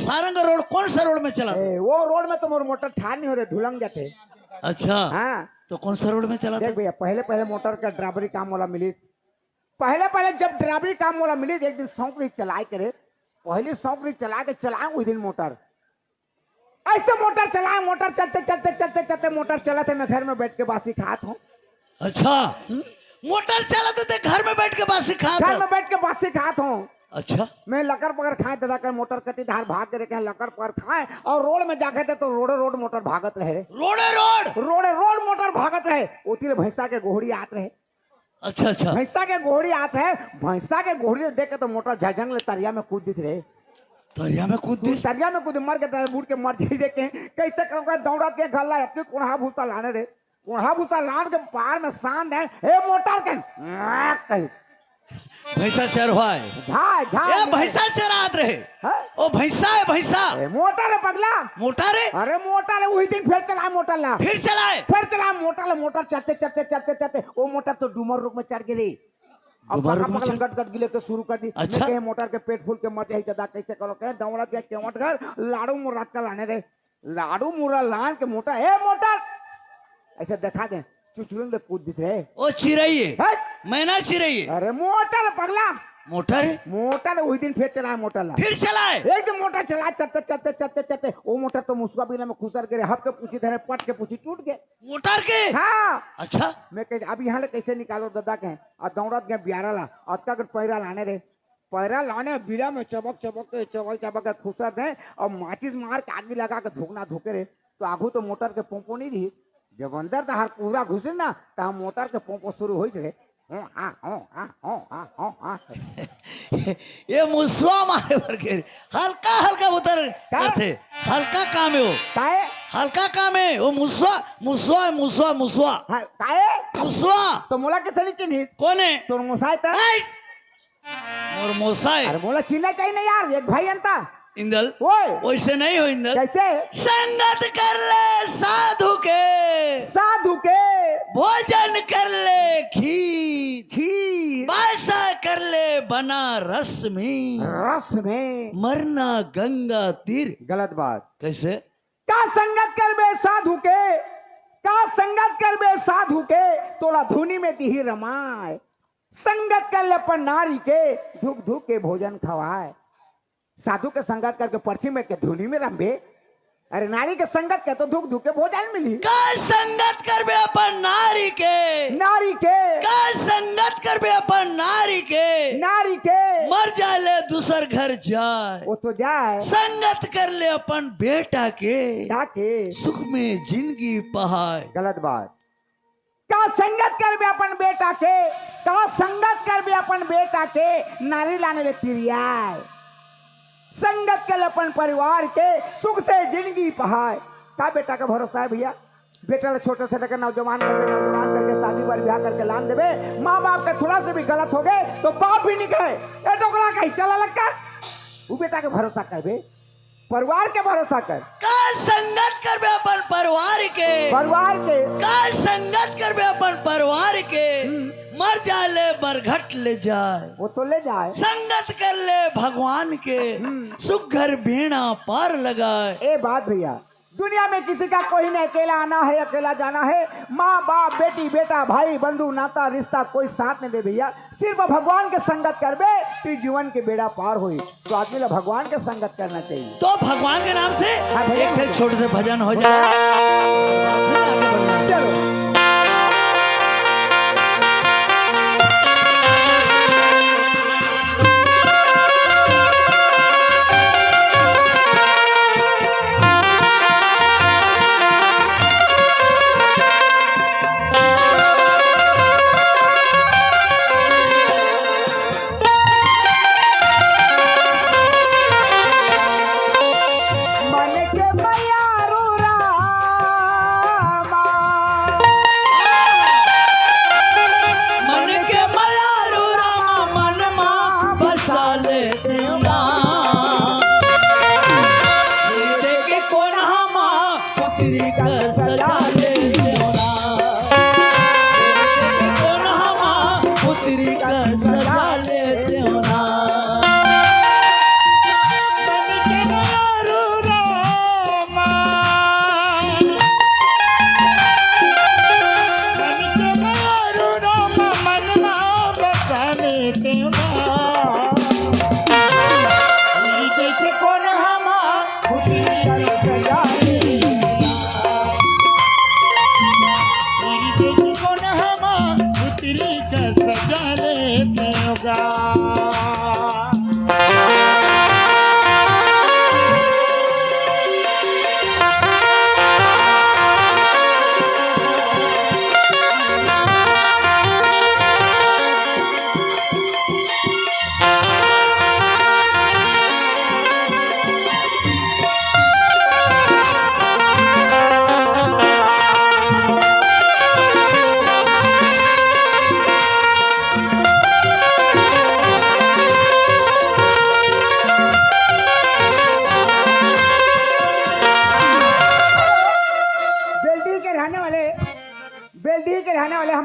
Sarang road कौन सा road में चला था? वो रोड में तो मोर मोटर ठार नहीं हो रहे, ढुलंग जाते। अच्छा हाँ तो कौन सा रोड में चला था? देख भैया, पहले पहले मोटर का ड्राइवरी काम वाला मिली, पहले पहले जब ड्राइवरी काम वाला मिली एक दिन शौक नहीं चलाए करे, पहले शौक नहीं चला के चलाए उस दिन मोटर, ऐसे मोटर चलाए, मोटर चलते चलते चलते चलते मोटर चला थे, मैं घर में बैठ के बासी खात हूँ। अच्छा मोटर चलाते थे घर में बैठ के बासी खात? घर में बैठ के बासी खात हूँ। अच्छा मैं लकर पकड़ खाए दादा कर मोटर कति धार भाग के देखे लकर पकड़ खाए, और रोड में जाके थे तो रोडे रोड मोटर भागत रहे, रोडे रोड मोटर भागत रहे, उती भैंसा के गोहड़ी आत रहे। अच्छा अच्छा भैंसा के गोहड़ी आत है, भैंसा के गोहड़ी देख के तो मोटर झझंग ले तरिया में कूद दिख रहे, तरिया में कूद दी, तरिया में कूद मर के बूढ़ के मर जाए देखे, कैसे करोगे दौड़ा के गला अपने कुढ़ा भूसा लाने रे, कुढ़ा भूसा लान के पार में सांड है, ए मोटर के भैंसा चरवाए झाय झाय भैंसा चरात रहे। ओ भैंसा है भैंसा, मोटर है पगला, मोटर है, अरे मोटर है, वही दिन फिर चलाए मोटर ला, फिर चलाए मोटर चलते चलते चलते चलते वो मोटर तो डूमर रुक में चढ़ गई, अब गट गट गिले के शुरू कर दी। अच्छा मोटर के पेट फूल के मर जाए दादा, कैसे करो कहे दौड़ा के केवट घर लाड़ू मुर्रा का लाने रे, लाड़ू मुर्रा लान के मोटर, हे मोटर ऐसे दिखा दे, चुचुरन में कूद दिख रहे, ओ चिरई है, मैना चिरई है, अरे मोटर पगला, मोटर है, मोटर वही दिन फिर चलाए, मोटर ला फिर चलाए, एक दिन मोटर चला चलते चलते चलते चलते वो मोटर तो मुसवा बिना में खुसर गिरे, हप के पूछी धरे पट के पूछी टूट गए मोटर के। हाँ अच्छा मैं कह अब यहाँ ले कैसे निकालो दादा के, और दौड़त गए बियारा ला, और तक पैरा लाने रे, पैरा लाने बीड़ा में चबक चबक के चबक के खुसर दे, और माचिस मार के आगे लगा के धोकना धोके रे, तो आगू तो मोटर के पोंपो नहीं रही, जब अंदर तो हर पूरा घुसे ना तो मोटर के पोंपो शुरू हो रहे, ये मुसवा मारे पर के हल्का हल्का उतर करते, हल्का काम है वो, काहे हल्का काम है वो, मुसवा मुसवा मुसवा मुसवा काहे मुसवा तो मोला के सली चिन्ह कौन है? तोर मोसाई था मोर मोसाई, अरे मोला चिन्ह चाहिए नहीं यार, एक भाई अंता इंदल वैसे नहीं हो इंदल, कैसे संगत कर ले साधु के भोजन कर ले खीर बासा कर ले बना रस में मरना गंगा तीर। गलत बात, कैसे? का संगत कर बे साधु के, का संगत कर बे साधु के, तोला धुनी में दी रमाए, संगत कर ले अपन नारी के, धुक धुक के भोजन खवाए। साधु के संगत करके पर्ची में के धुनी में रंबे, अरे नारी के संगत के तो धुक धुक के भोजन मिली। का संगत कर बे अपन नारी के, का संगत कर बे अपन नारी के मर जाले दूसर घर जाए, वो तो जाए, संगत कर ले अपन बेटा के सुख में जिंदगी पहाए। गलत बात, का संगत कर बे अपन बेटा के, का संगत कर बे अपन बेटा के, नारी लाने ले तिरियाए, संगत के अपन परिवार के सुख से जिंदगी पहाए। का बेटा का भरोसा है भैया, बेटा छोटे से लेकर नौजवान करके शादी पर ब्याह करके लान देवे, माँ बाप का थोड़ा से भी गलत हो गए तो बाप भी निकले, ये टोकरा कहीं चला लगता, वो बेटा का भरोसा कर बे, परिवार के भरोसा कर, का संगत कर बे अपन परिवार के, का संगत कर बे अपन परिवार के, मर जाले बरघट ले जाए, वो तो ले जाए, संगत कर ले भगवान के, सुख घर बीणा पार लगाए। ए बात भैया, दुनिया में किसी का कोई नहीं अकेला आना है अकेला जाना है, माँ बाप बेटी बेटा भाई बंधु नाता रिश्ता कोई साथ नहीं दे भैया, सिर्फ भगवान के संगत कर बे तो जीवन के बेड़ा पार हुई, तो आदमी ला भगवान के संगत करना चाहिए। तो भगवान के नाम से एक छोटे से भजन हो जाए, चलो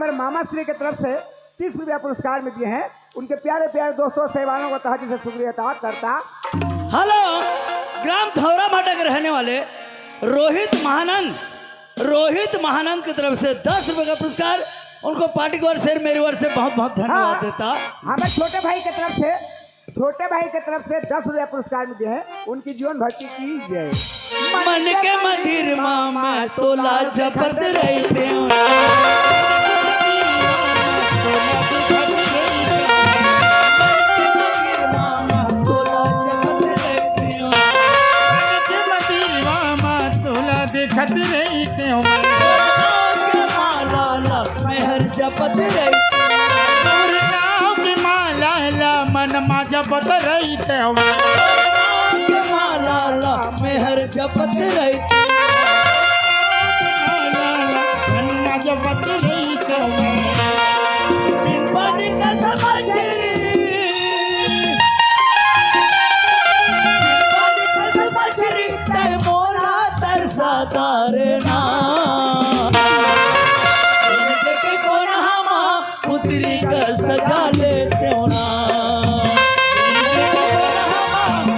हमारे मामा श्री की तरफ से 30 रुपया पुरस्कार में दिए हैं। उनके प्यारे प्यारे दोस्तों सहवानों को तहे दिल से शुक्रिया अदा करता। हेलो, ग्राम धौरा माटा के रहने वाले रोहित महानंद की तरफ से 10 रुपए का पुरस्कार। उनको पार्टी की ओर से मेरी ओर से बहुत बहुत धन्यवाद देता। हमें छोटे भाई की तरफ से 10 रुपया पुरस्कार में दिए हैं। उनकी जीवन भक्ति की जय। मन के मंदिर में तोला जपत रहते हो, देखत रहते हो माला मेहर जपत रहते की माला मन मा जपत रहते हो माला मेहर जपत रहते मन मा जपत रहते हो पानी का समझरी तय मोला तरसाता रे ना देखे कौन हमा पुत्री का सजा लेते हो ना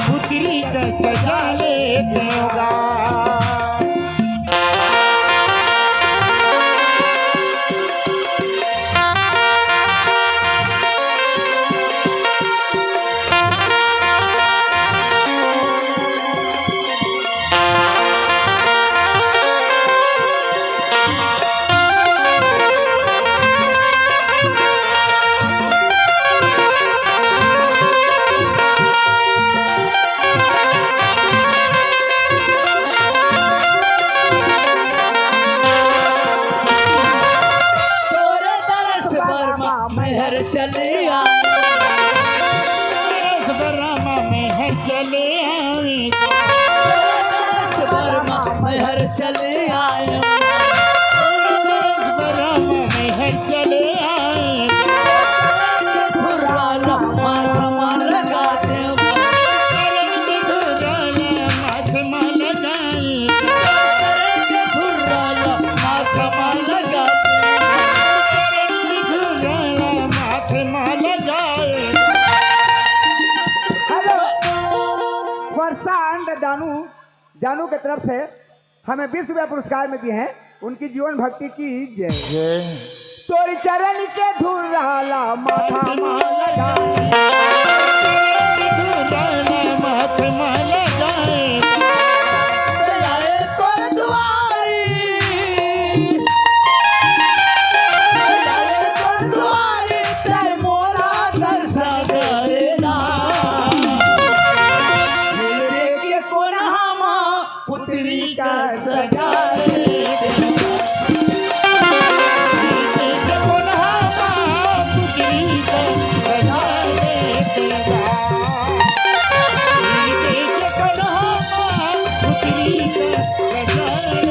पुत्री का सजा लेते होगा। मेहर चलिया बरमा में है चले आए बर्मा मेहर चले आए बरमा में है चले आए खुर्रा लम्मा थमा लगाते माथमा लगाए खुर्रा लम्मा थमा लगाते माथमा लगाए। हेलो, वर्षा एंड जानू की तरफ से हमें 20 रुपया पुरस्कार में दिए हैं। उनकी जीवन भक्ति की जय। तोरी चरण के धूल रहा माथा माला माथमा लगाए आए तोर दुआरी तय मोरा तरसा करे ना देखे कौन हमा पुत्री का सजा पुत्री का